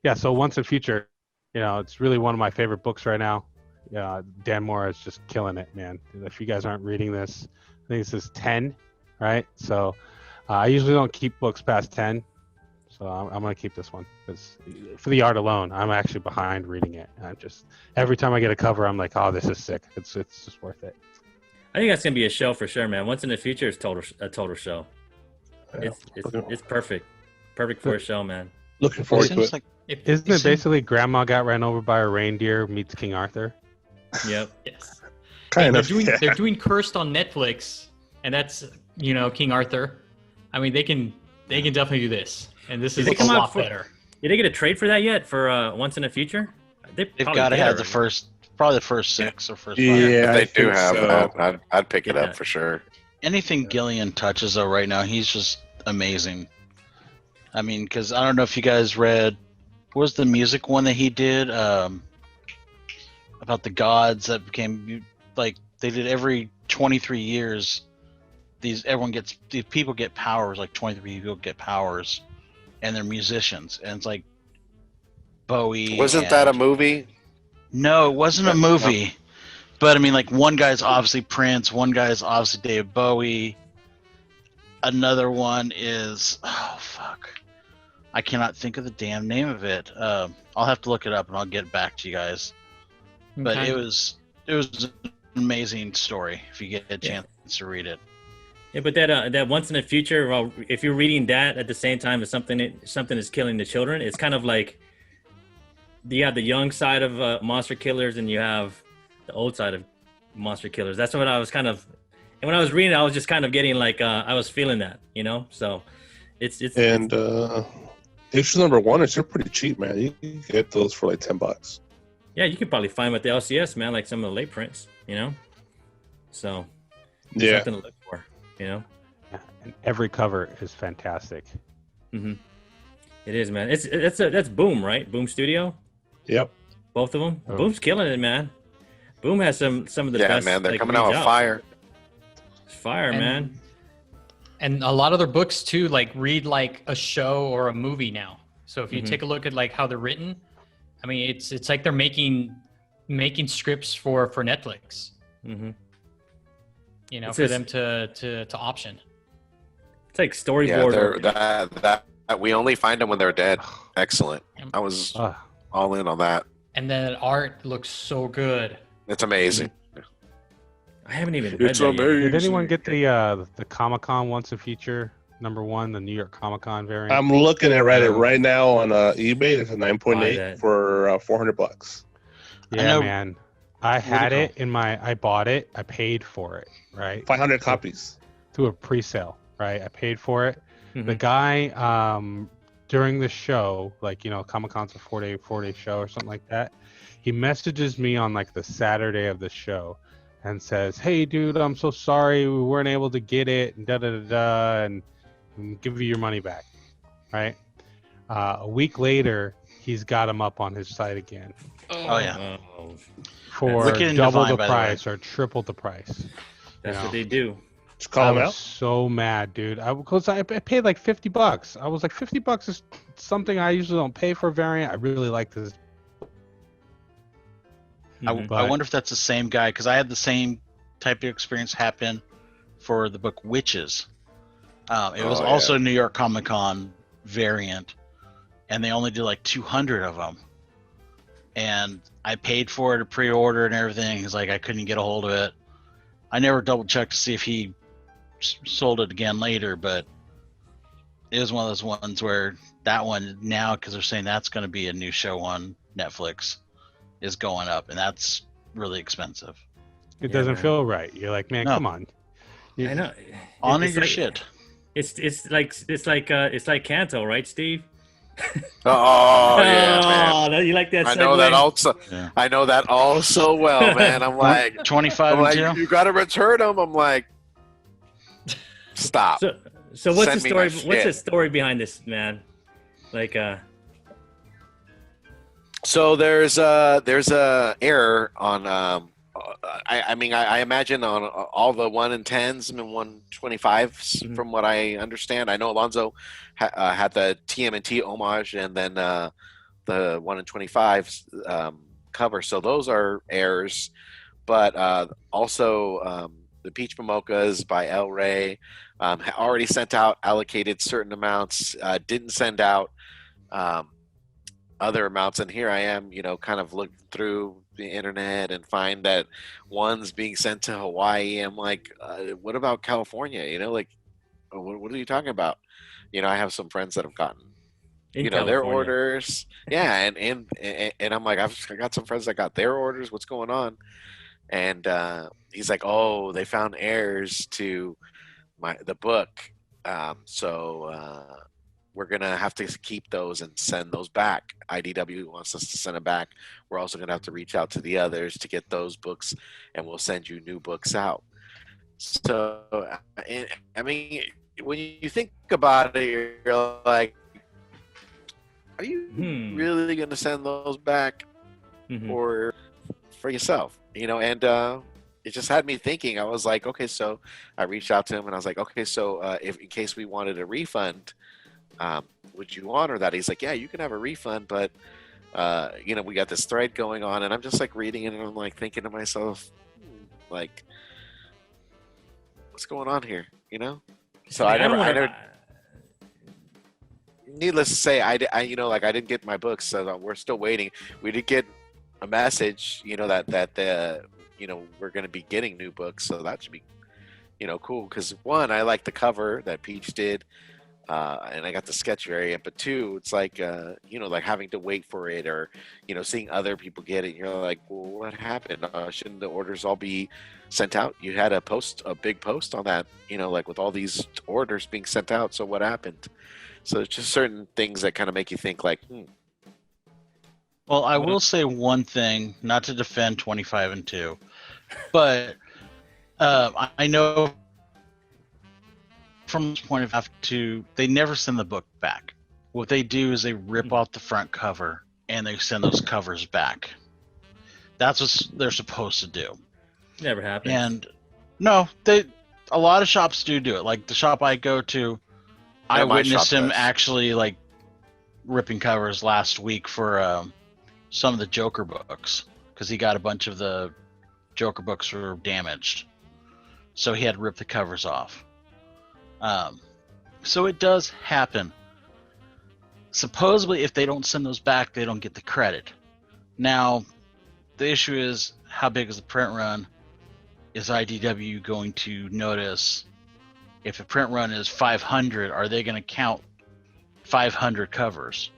yeah. So Once and Future, it's really one of my favorite books right now. Yeah, Dan Moore is just killing it, man. If you guys aren't reading this, I think this is 10, right? So I usually don't keep books past 10. So I'm going to keep this one because for the art alone, I'm actually behind reading it. I'm just every time I get a cover, I'm like, oh, this is sick. It's just worth it. I think that's gonna be a show for sure, man. Once in the Future is a total show. Yeah. It's perfect for a show, man. Looking It forward to seems it. like Isn't it basically Grandma got ran over by a reindeer meets King Arthur? Yep. Yes. Kind they're of. doing yeah. they're doing Cursed on Netflix, and that's King Arthur. I mean, they can definitely do this, and this is they a come out lot for- better. Did they get a trade for that yet? For Once in the Future? they've probably got to did have the already. first, probably the first 6 or first 5. Yeah, If I they do think have so. that, I'd pick it Yeah. up for sure. Anything Gillian touches though right now, he's just amazing. I mean, because I don't know if you guys read, what was the music one that he did about the gods that became like they did every 23 years. These people get powers, like 23 people get powers, and they're musicians, and it's like Bowie. Wasn't that a movie? No, it wasn't a movie. But I mean, like one guy's obviously Prince, one guy's obviously David Bowie. Another one is I cannot think of the damn name of it. I'll have to look it up and I'll get back to you guys. But Okay. it was an amazing story if you get a chance to read it. Yeah, but that Once in the Future, well, if you're reading that at the same time as something is killing the children, it's kind of like you have the young side of monster killers and you have the old side of monster killers. That's what I was kind of, and when I was reading, I was just kind of getting like I was feeling that, So it's And issue number 1 is still pretty cheap, man. You can get those for like $10. yeah, you could probably find them at the LCS, man, like some of the late prints, So Yeah. something to look for, Yeah, and every cover is fantastic. Mm-hmm. It is, man. That's Boom, right? Boom Studio, Yep. both of them. Oh. Boom's killing it, man. Boom has some of the Yeah, best. man, they're like, coming out reads with fire. It's fire, And- man. And a lot of their books too, like read like a show or a movie now. So if you Mhm. take a look at like how they're written, I mean, it's like they're making scripts for Netflix. Mm-hmm. It's For just- them to option. It's like Yeah, storyboard. that we only find them when they're dead. Excellent. I was Ah, all in on that. And then art looks so good. It's amazing. I haven't even read It's that yet. amazing. did anyone get the Comic-Con Once and Future #1, the New York Comic-Con variant? I'm looking at Reddit right now on eBay. It's a Buy 9.8 that. for $400. Yeah, know- man. I had do you it I bought it. I paid for it, right? 500 copies. Through a pre-sale, right? I paid for it. Mhm. The guy, during the show, like, Comic-Con's a 4-day show or something like that. He messages me on like the Saturday of the show and says, "Hey, dude, I'm so sorry we weren't able to get it, and and give you your money back." Right? A week later, he's got him up on his site again Oh yeah. Oh, for Wicked and double Divine, the by the way. price or triple the price. that's You what know. they do. Just call I them was out. so mad, dude. Because I paid like $50. I was like, $50 is something I usually don't pay for a variant. I really like this. Mhm. I wonder if that's the same guy because I had the same type of experience happen for the book Witches. It was Oh, also a New York Comic Con variant, and they only did like 200 of them. And I paid for it, a pre-order and everything. He's like, I couldn't get a hold of it. I never double checked to see if he sold it again later, but it was one of those ones where that one now, because they're saying that's going to be a new show on Netflix, is going up, and that's really expensive. It Yeah, doesn't man. feel right. You're like, man, No. come on. I know. Honor It's your like- shit. It's like Kanto, right, Steve? Oh yeah, man. Oh, you like that? I know that segue? also. Yeah. I know that all so well, man. I'm like, 25 and 2. you got to return them. I'm like, stop. So what's Send the me story? my What's the shit. story behind this, man? Like, So there's a error on I imagine on all the 1 and 10s and 125s Mhm. from what I understand. I know Alonzo had the TMNT homage, and then the 1 in 25 cover. So those are errors, but also the Peach Momokas by El Rey already sent out allocated certain amounts, didn't send out other amounts. And here I am, kind of looking through the internet and find that one's being sent to Hawaii. I'm like, what about California? Like, what are you talking about? I have some friends that have gotten In their California. orders. Yeah, and I'm like, I got some friends that got their orders. What's going on? And he's like, oh, they found errors to the book, so we're gonna have to keep those and send those back. IDW wants us to send them back. We're also gonna have to reach out to the others to get those books, and we'll send you new books out. So, I mean, when you think about it, you're like, are you really going to send those back or for yourself? And it just had me thinking. I was like, okay, so I reached out to him and I was like, okay, so if in case we wanted a refund, would you honor that? He's like, yeah, you can have a refund, but we got this thread going on, and I'm just like reading it and I'm like thinking to myself, like, what's going on here? So I never. Needless to say, I didn't get my books, so we're still waiting. We did get a message, that we're going to be getting new books, so that should be, cool. Because one, I like the cover that Peach did, and I got the sketch variant. But two, it's like, like having to wait for it, or seeing other people get it. And you're like, well, what happened? Shouldn't the orders all be sent out? You had a big post on that, like with all these orders being sent out. So what happened? So it's just certain things that kind of make you think, like, Well, I will say one thing, not to defend 25 and 2, but I know from this point of view, they never send the book back. What they do is they rip off the front cover and they send those covers back. That's what they're supposed to do. Never happens. And no, a lot of shops do it. Like the shop I go to, I witnessed him actually like ripping covers last week for some of the Joker books, because he got a bunch of the Joker books were damaged, so he had to rip the covers off. So it does happen. Supposedly, if they don't send those back, they don't get the credit. Now, the issue is, how big is the print run? Is IDW going to notice? If a print run is 500, are they going to count 500 covers?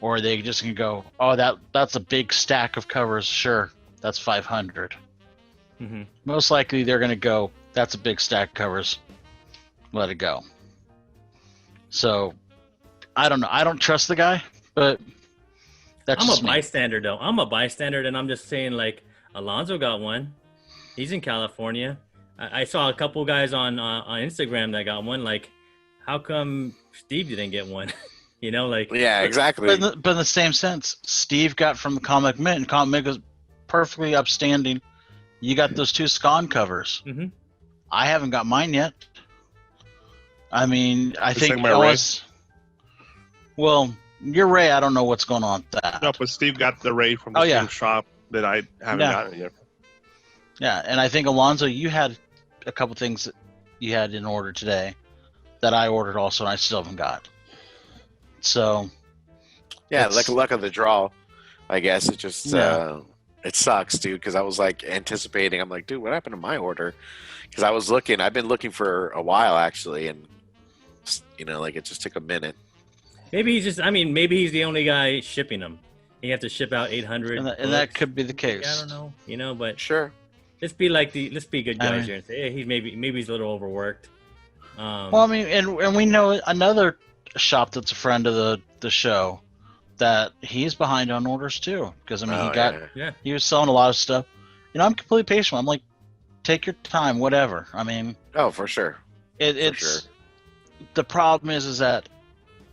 Or are they just going to go, oh, that's a big stack of covers. Sure, that's 500. Most likely they're going to go, that's a big stack of covers. Let it go. So, I don't know. I don't trust the guy, but that's I'm a bystander, though. I'm a bystander, and I'm just saying, like, Alonzo got one. He's in California. I saw a couple guys on Instagram that got one. Like, how come Steve didn't get one? Like, yeah, exactly. But in the same sense, Steve got from the Comic Mint, and Comic Mint was perfectly upstanding. You got those 2 Scon covers. I haven't got mine yet. I mean, I think well, your Ray, I don't know what's going on with that. No, but Steve got the Ray from the same shop that I haven't gotten yet. Yeah, and I think, Alonzo, you had a couple things that you had in order today that I ordered also, and I still haven't got. So, yeah, like luck of the draw, I guess. It just it sucks, dude, because I was like anticipating. I'm like, dude, what happened to my order? Because I've been looking for a while actually, and like it just took a minute. Maybe he's the only guy shipping them. You have to ship out 800, and that could be the case. I don't know, but sure. Let's be good guys here and say, hey, he's maybe he's a little overworked. Well, I mean, and we know another shop that's a friend of the show that he's behind on orders too, because I mean he was selling a lot of stuff. I'm completely patient. I'm like, take your time, whatever. I mean, for sure. It's the problem is that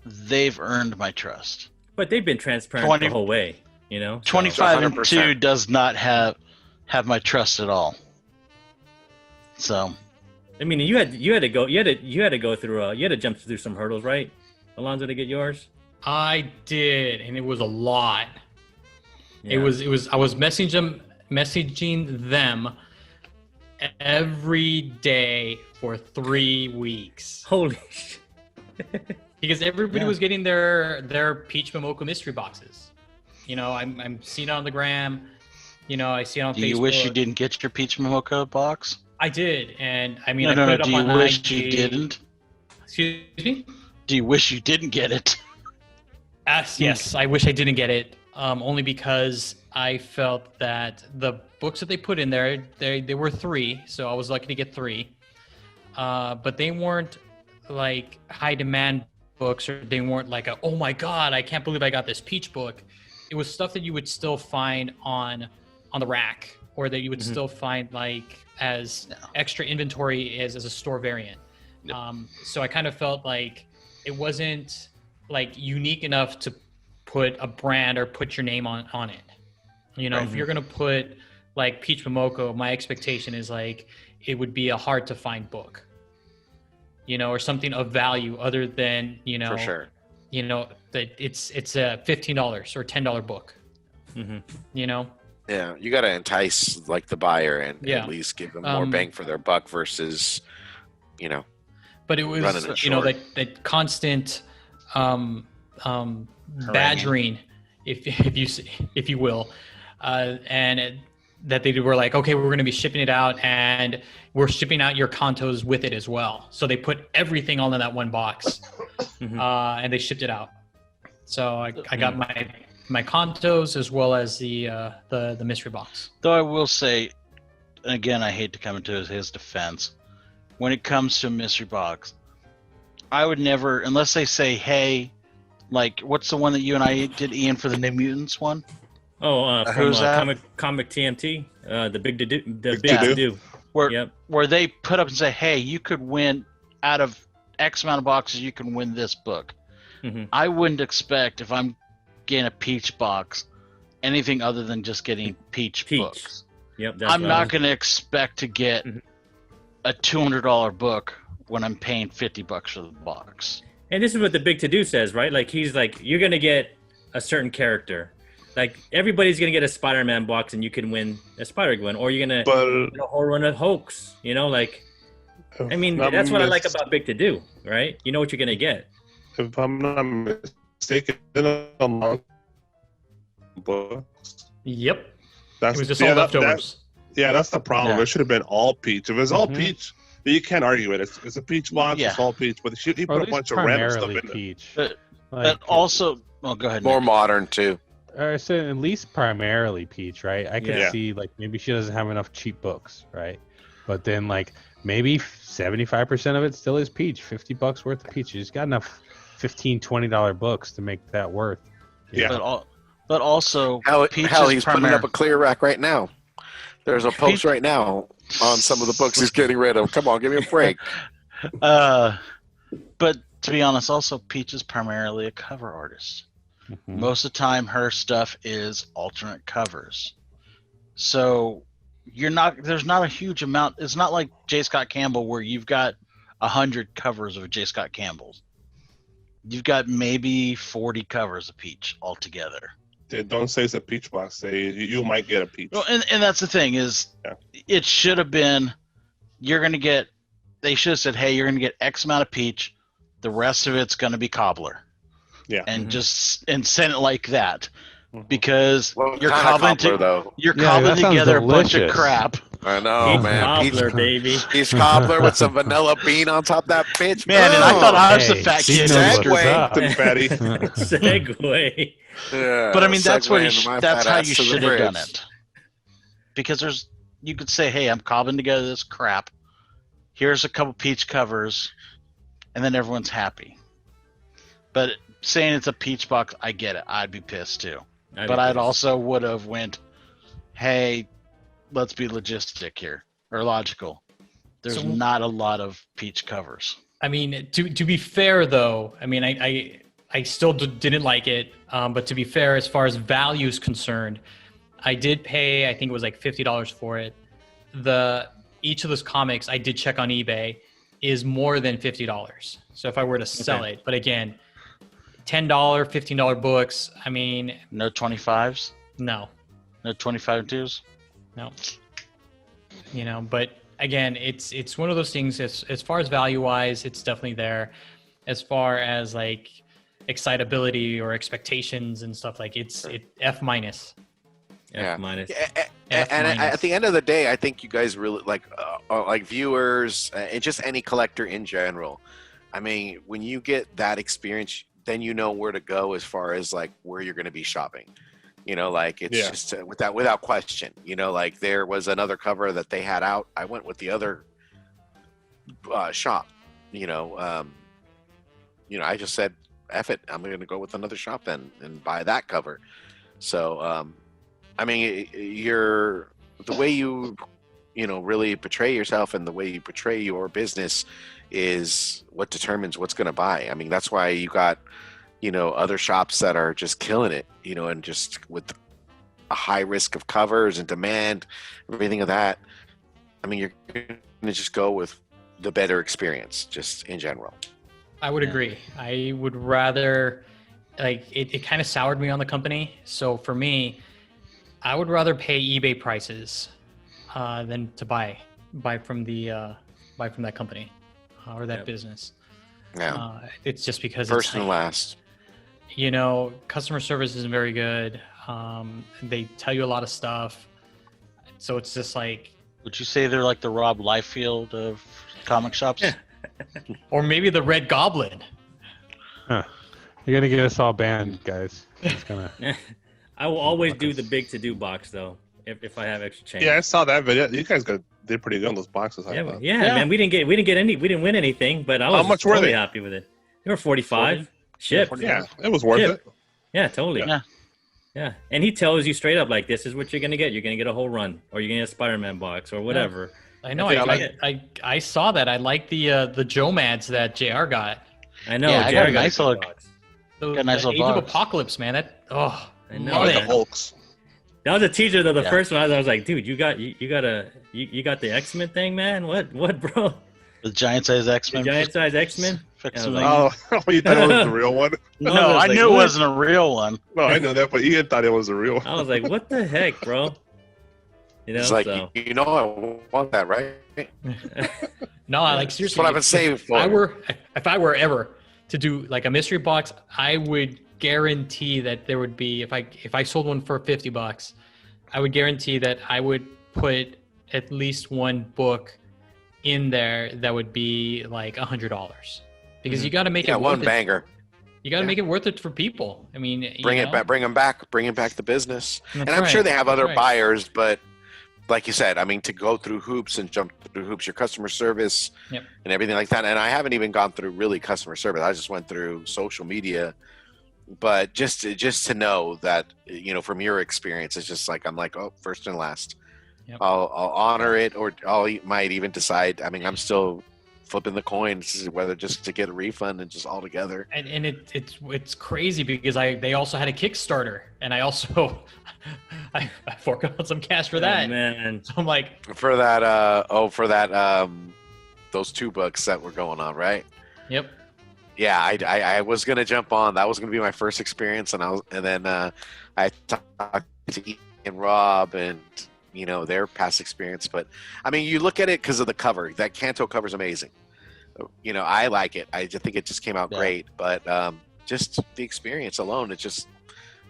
they've earned my trust. But they've been transparent the whole way, 25 and 2 does not have my trust at all. So, I mean, you had to jump through some hurdles, right, Alonzo, to get yours? I did, and it was a lot. Yeah. It was. I was messaging them every day for 3 weeks Holy shit. because everybody Yeah. was getting their Peach Momoko mystery boxes. You know, I'm seeing it on the gram. You know, I see it on Do Facebook. you wish you didn't get your Peach Momoko box? I did, and I mean, No, I no, put no. it up Do you on wish you IG. didn't? Excuse me. Do you wish you didn't get it? Yes, I wish I didn't get it. Only because I felt that the books that they put in there, they were 3, so I was lucky to get 3. But they weren't like high demand books, or they weren't like oh my god, I can't believe I got this Peach book. It was stuff that you would still find on the rack, or that you would still find like as extra inventory as a store variant. So I kind of felt like it wasn't like unique enough to put a brand or put your name on it. You know, if you're gonna put like Peach Momoko, my expectation is like it would be a hard to find book. You know, or something of value other than, you know, For sure. you know, that it's a $15 or $10 book. You know? Yeah, you got to entice like the buyer and Yeah. at least give them more bang for their buck versus, you know, But it was, running it you know, short. that constant badgering, if you will, that they were like, okay, we're going to be shipping it out, and we're shipping out your Kantos with it as well. So they put everything all in that one box, and they shipped it out. So I got my Kantos as well as the mystery box. Though I will say, and again, I hate to come into his defense. When it comes to a mystery box, I would never, unless they say, hey, like, what's the one that you and I did, Ian, for the New Mutants one? Oh, from Who's that? comic TMT, the big to do, the Big big to to do. do. Where Yep. where they put up and say, hey, you could win out of X amount of boxes, you can win this book. Mhm. I wouldn't expect, if I'm getting a Peach box, anything other than just getting Peach Peach. books. Yep. That's I'm what I not was- going to expect to get Mhm. a $200 book when I'm paying $50 for the box. And this is what the big to do says, right? Like he's like, you're gonna get a certain character. Like everybody's gonna get a Spider-Man box, and you can win a Spider-Gwen, or you're gonna But get a whole run of Hoax. You know, like I mean, if that's I'm what I like about big to do, right? You know what you're gonna get. If I'm not mistaken, among books. Yep, That's it was just yeah, all that- leftovers. Yeah, that's the problem. Yeah. It should have been all Peach. If it's all Mhm. Peach, you can't argue it. It's a Peach box. Yeah. It's all Peach. But he Or put at a least bunch of random stuff primarily in there. Peach. But- Like, But also, oh, go ahead. more Nick. modern too. or I said at least primarily Peach, right? I could Yeah. see like maybe she doesn't have enough cheap books, right? But then like maybe 75% of it still is Peach. $50 worth of Peach. She's got enough $15-$20 books to make that worth. Yeah. But also, Hell, Peach hell is he's putting up a clear rack right now. There's a post Peach- right now on some of the books he's getting rid of. Come on, give me a break. But to be honest, also Peach is primarily a cover artist. Mhm. Most of the time, her stuff is alternate covers. So there's not a huge amount. It's not like J. Scott Campbell where you've got 100 covers of J. Scott Campbell's. You've got maybe 40 covers of Peach altogether. They don't say it's a Peach box. Say you might get a Peach. Well, and that's the thing is, Yeah. it should have been, they should have said, hey, you're going to get X amount of Peach. The rest of it's going to be Cobbler. Yeah. And Mhm. just send it like that, Mhm. because What you're kind of cobbling, cobbler, though? you're Yeah, cobbling that sounds together a bunch of delicious. crap. I know, Peach man. cobbler, Peach, baby. peach cobbler with some vanilla bean on top of that bitch. Man, and I thought I was the Hey, fat she kid. knows Segway. what's up. Something fatty. Segue. Yeah, But I mean, that's what segueing my that's fat how ass you to the should have done fridge. it. Because you could say, hey, I'm cobbling together this crap. Here's a couple Peach covers, and then everyone's happy. But saying it's a Peach box, I get it. I'd be pissed too. But I'd also would have went, hey, let's be logistic here, or logical. There's So- not a lot of Peach covers. I mean, to be fair though, I mean, I still didn't like it. But to be fair, as far as value is concerned, I did pay, I think it was like $50 for it. Each of those comics I did check on eBay is more than $50. So if I were to sell it, but again, $10, $15 books. I mean, No 25s. no, No 25 twos. no. You know, but again, it's one of those things. As far as value wise, it's definitely there. As far as like excitability or expectations and stuff, like it F minus. Yeah. F minus. And at the end of the day, I think you guys really like viewers and just any collector in general. I mean, when you get that experience, then you know where to go as far as like where you're going to be shopping. You know, like it's just without question. You know, like there was another cover that they had out. I went with the other shop. You know, I just said, "F it, I'm going to go with another shop then and buy that cover." So, I mean, the way you really portray yourself and the way you portray your business is what determines what's going to buy. I mean, that's why you got other shops that are just killing it, and just with a high risk of covers and demand, everything of that. I mean, you're going to just go with the better experience, just in general. I would agree. I would rather, like, it kind of soured me on the company. So for me, I would rather pay eBay prices than to buy from that company or that business. Yeah. It's just because First it's and last. Customer service isn't very good. They tell you a lot of stuff. So it's just like... Would you say they're like the Rob Liefeld of comic shops? Or maybe the Red Goblin. Huh. You're going to get us all banned, guys. It's gonna... I will always do the big to-do box, though, if I have extra change. Yeah, I saw that video. You guys did pretty good on those boxes. Yeah, man. We didn't win anything, but I was How much were totally they? happy with it. They were 45. Shipped. Yeah, it was worth Shipped. it. Yeah, totally. Yeah. Yeah, and he tells you straight up, like, this is what you're gonna get. You're gonna get a whole run, or you're gonna get a Spider-Man box, or whatever. I know. I I saw that. I like the Joe Mads that JR got. I know. Yeah, I got Jared a nice good little- box. The, Got a nice the Age little of box. Apocalypse, man. I know. I like the man. Hulks. That was a teaser though. The Yeah. first one, I was like, dude, you got the X-Men thing, man. What, bro? The giant size The X-Men. giant size X-Men. Fix Yeah, them. like- Oh, you thought it was the real one? No, I was I like, knew it what? wasn't a real one. No, I know that, but Ian thought it was the real one. I was like, what the heck, bro? It's like, so. I want that, right? No, I like That's seriously. what I've been saving for. If I were ever to do like a mystery box, I would guarantee that there would be, if I sold one for $50, I would guarantee that I would put at least one book in there that would be like $100, because you got to make it one worth banger. it. You got to make it worth it for people. I mean, Bring it back, bringing back the business. That's And I'm sure right, they have that's other right. buyers, but like you said, I mean, to go through hoops and jump through hoops, your customer service Yep. and everything like that. And I haven't even gone through really customer service. I just went through social media. But just to know that, from your experience, it's just like, I'm like, oh, first and last. Yep. I'll honor it, or might even decide. I mean, I'm still flipping the coins whether just to get a refund and just all together. And it's crazy because they also had a Kickstarter, and I also I forked out some cash for that. Oh, man. So I'm like, For that, those 2 books that were going on, right? yep. Yeah, I was gonna jump on. That was gonna be my first experience, and then I talked to Ian and Rob and their past experience. But I mean, you look at it because of the cover. That Kanto cover is amazing. I like it. I just think it just came out great. But just the experience alone,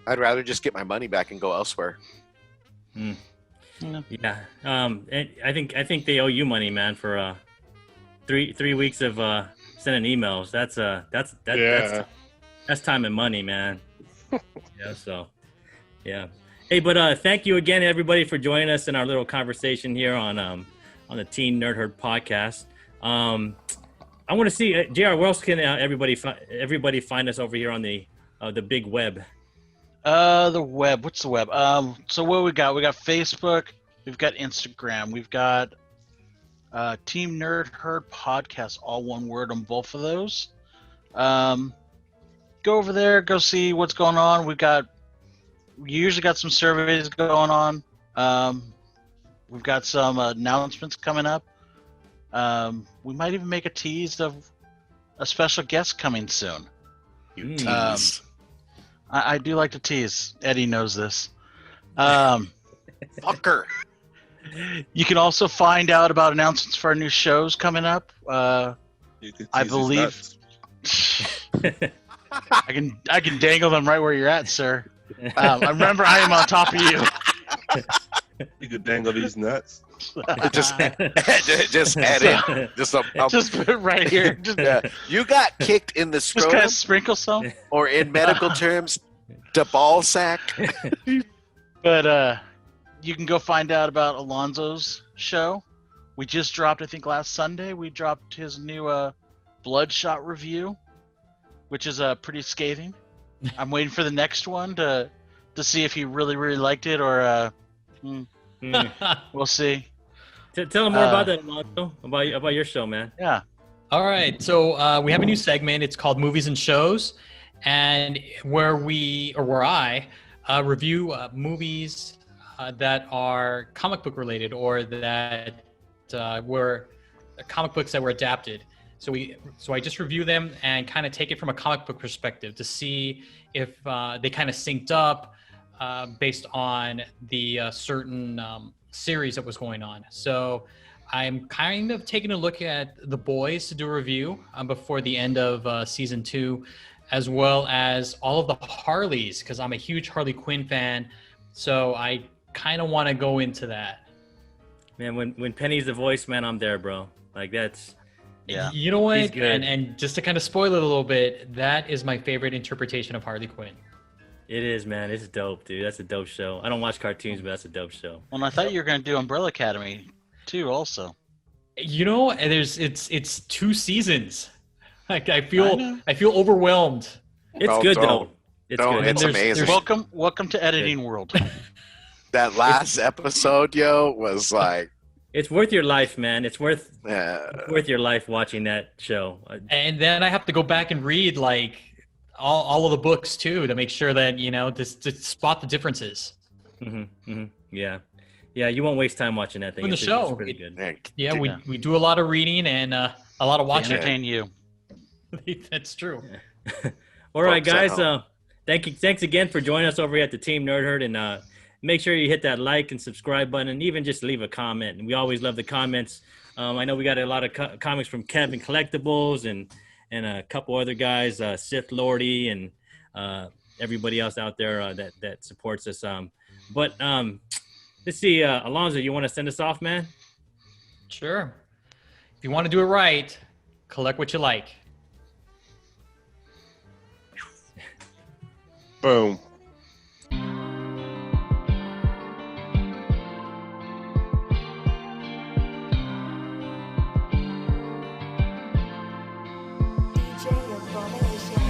I'd rather just get my money back and go elsewhere. Yeah. And I think they owe you money, man, for 3 weeks of sending emails. That's time and money, man. Yeah. So, yeah. Hey, but thank you again, everybody, for joining us in our little conversation here on the Teen Nerd Herd podcast. I want to see, JR, where else can everybody find us over here on the big web? The web. What's the web? So what we got? We got Facebook. We've got Instagram. We've got Team Nerd Herd podcast, all one word on both of those. Go over there. Go see what's going on. We usually got some surveys going on. We've got some announcements coming up. We might even make a tease of a special guest coming soon. You Mm. tease. I do like to tease. Eddie knows this. Fucker. You can also find out about announcements for our new shows coming up. You could I tease his believe- nuts. I can dangle them right where you're at, sir. Remember, I am on top of you. You could dangle these nuts. just add in. Just Just put it right here. Just, yeah. You got kicked in the just kind scrotum, of sprinkle some. or in medical terms, the ball sack. But you can go find out about Alonzo's show. We just dropped, I think last Sunday, we dropped his new Bloodshot review, which is pretty scathing. I'm waiting for the next one to see if he really liked it, or we'll see. Tell them more about that, Alonso, about your show, man. Yeah. All right, so we have a new segment. It's called Movies and Shows, and where I review movies that are comic book related, or that were comic books that were adapted. So I just review them and kind of take it from a comic book perspective to see if they kind of synced up based on the certain series that was going on. So I'm kind of taking a look at The Boys to do a review before the end of season 2, as well as all of the Harleys, because I'm a huge Harley Quinn fan. So I kind of want to go into that. Man, when Penny's the voice, man, I'm there, bro. Like, that's... Yeah. You know what? He's good. And just to kind of spoil it a little bit, that is my favorite interpretation of Harley Quinn. It is, man. It's dope, dude. That's a dope show. I don't watch cartoons, but that's a dope show. Well, and I thought you were going to do Umbrella Academy too, also. You know, and it's 2 seasons. Like I feel know. overwhelmed. It's No, good, don't. though. It's Don't. good. And It's there's- amazing. there's- Welcome to editing world. That last episode, yo, was like, It's worth your life, man. It's worth uh, your life watching that show. And then I have to go back and read like all of the books too to make sure that to spot the differences. Yeah, you won't waste time watching that thing. In the It's show, pretty good. Yeah, we do a lot of reading and a lot of To watching. entertain you. That's true. All right, Folks at guys. home. Thanks again for joining us over here at the Team Nerd Herd, and make sure you hit that like and subscribe button, and even just leave a comment. And we always love the comments. I know we got a lot of comics from Kevin Collectibles and a couple other guys, Sith Lordy, and everybody else out there that supports us. But let's see, Alonzo, you want to send us off, man? Sure. If you want to do it right, collect what you like. Boom. DJ Abomination.